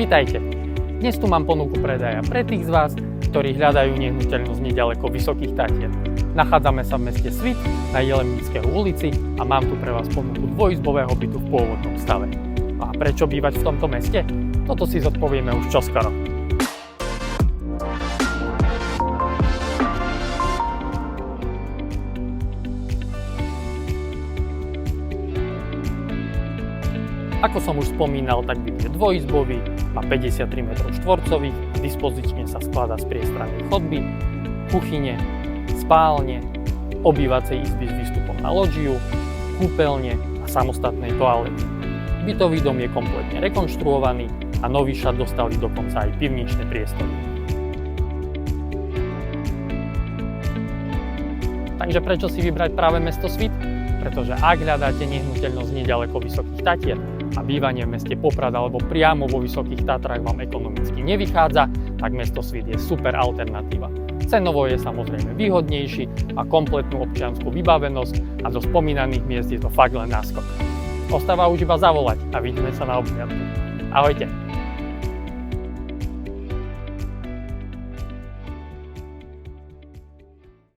Vítajte! Dnes tu mám ponuku predaja pre tých z vás, ktorí hľadajú nehnuteľnosť nedaleko Vysokých Tatier. Nachádzame sa v meste Svit na Jelemníckej ulici a mám tu pre vás ponuku dvojizbového bytu v pôvodnom stave. A prečo bývať v tomto meste? Toto si zodpovieme už čoskoro. Ako som už spomínal, tak byt je dvojizbový, má 53 m2, dispozične sa skladá z priestrannej chodby, kuchyne, spálne, obývacej izby s výstupom na lóžiu, kúpeľne a samostatnej toalety. Bytový dom je kompletne rekonštruovaný a nový šat dostali dokonca aj pivničné priestory. Takže prečo si vybrať práve mesto Svit? Pretože ak hľadáte nehnuteľnosť nedaleko Vysokých Tatier a bývanie v meste Poprad alebo priamo vo Vysokých Tatrách vám ekonomicky nevychádza, tak mesto Svit je super alternatíva. Cenovo je samozrejme výhodnejší a kompletnú občiansku vybavenosť a do spomínaných miest je to fakt len náskok. Ostáva už iba zavolať a vidíme sa na obhliadke. Ahojte!